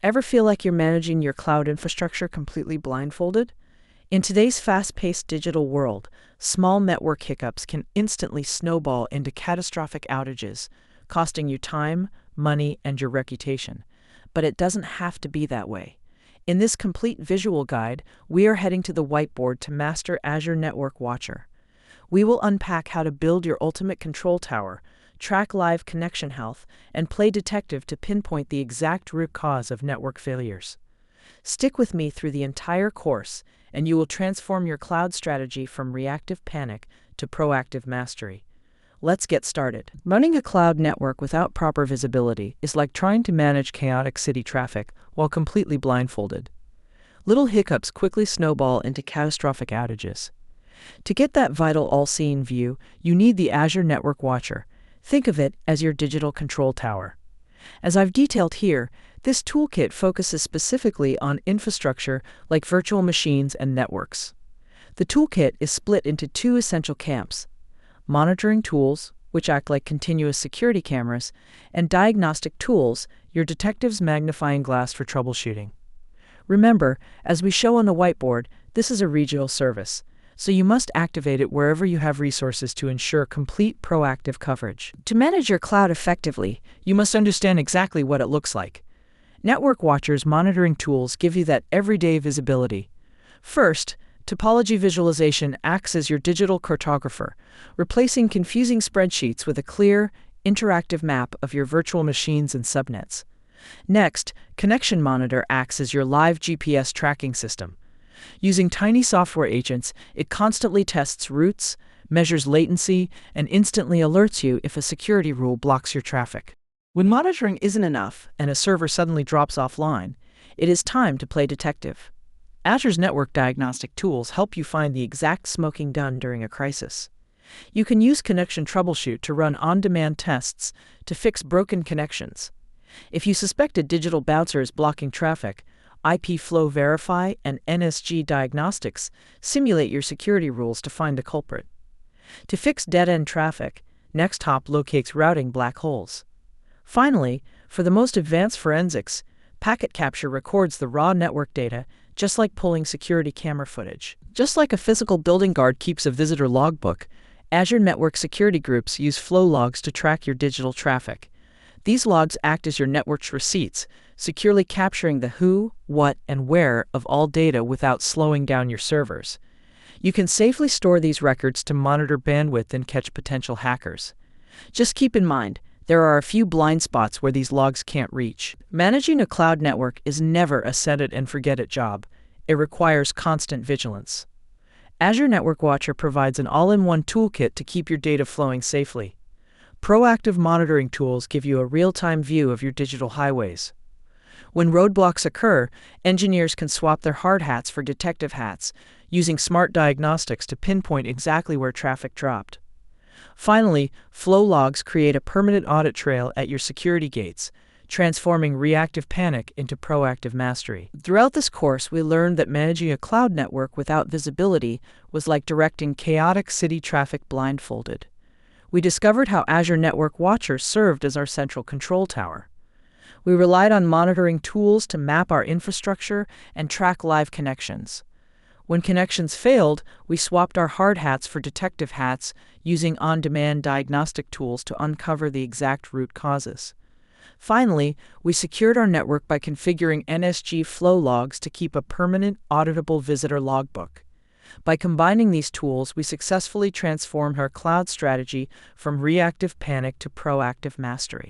Ever feel like you're managing your cloud infrastructure completely blindfolded? In today's fast-paced digital world, small network hiccups can instantly snowball into catastrophic outages, costing you time, money, and your reputation. But it doesn't have to be that way. In this complete visual guide, we are heading to the whiteboard to master Azure Network Watcher. We will unpack how to build your ultimate control tower, track live connection health, and play detective to pinpoint the exact root cause of network failures. Stick with me through the entire course, and you will transform your cloud strategy from reactive panic to proactive mastery. Let's get started. Running a cloud network without proper visibility is like trying to manage chaotic city traffic while completely blindfolded. Little hiccups quickly snowball into catastrophic outages. To get that vital all-seeing view, you need the Azure Network Watcher. Think of it as your digital control tower. As I've detailed here, this toolkit focuses specifically on infrastructure like virtual machines and networks. The toolkit is split into two essential camps: monitoring tools, which act like continuous security cameras, and diagnostic tools, your detective's magnifying glass for troubleshooting. Remember, as we show on the whiteboard, this is a regional service, so you must activate it wherever you have resources to ensure complete proactive coverage. To manage your cloud effectively, you must understand exactly what it looks like. Network Watcher's monitoring tools give you that everyday visibility. First, topology visualization acts as your digital cartographer, replacing confusing spreadsheets with a clear, interactive map of your virtual machines and subnets. Next, Connection Monitor acts as your live GPS tracking system. Using tiny software agents, it constantly tests routes, measures latency, and instantly alerts you if a security rule blocks your traffic. When monitoring isn't enough and a server suddenly drops offline, it is time to play detective. Azure's network diagnostic tools help you find the exact smoking gun during a crisis. You can use Connection Troubleshoot to run on-demand tests to fix broken connections. If you suspect a digital bouncer is blocking traffic, IP Flow Verify and NSG Diagnostics simulate your security rules to find the culprit. To fix dead-end traffic, NextHop locates routing black holes. Finally, for the most advanced forensics, Packet Capture records the raw network data, just like pulling security camera footage. Just like a physical building guard keeps a visitor logbook, Azure Network Security Groups use flow logs to track your digital traffic. These logs act as your network's receipts, securely capturing the who, what, and where of all data without slowing down your servers. You can safely store these records to monitor bandwidth and catch potential hackers. Just keep in mind, there are a few blind spots where these logs can't reach. Managing a cloud network is never a set-it-and-forget-it job. It requires constant vigilance. Azure Network Watcher provides an all-in-one toolkit to keep your data flowing safely. Proactive monitoring tools give you a real-time view of your digital highways. When roadblocks occur, engineers can swap their hard hats for detective hats, using smart diagnostics to pinpoint exactly where traffic dropped. Finally, flow logs create a permanent audit trail at your security gates, transforming reactive panic into proactive mastery. Throughout this course, we learned that managing a cloud network without visibility was like directing chaotic city traffic blindfolded. We discovered how Azure Network Watcher served as our central control tower. We relied on monitoring tools to map our infrastructure and track live connections. When connections failed, we swapped our hard hats for detective hats, using on-demand diagnostic tools to uncover the exact root causes. Finally, we secured our network by configuring NSG flow logs to keep a permanent, auditable visitor logbook. By combining these tools, we successfully transformed our cloud strategy from reactive panic to proactive mastery.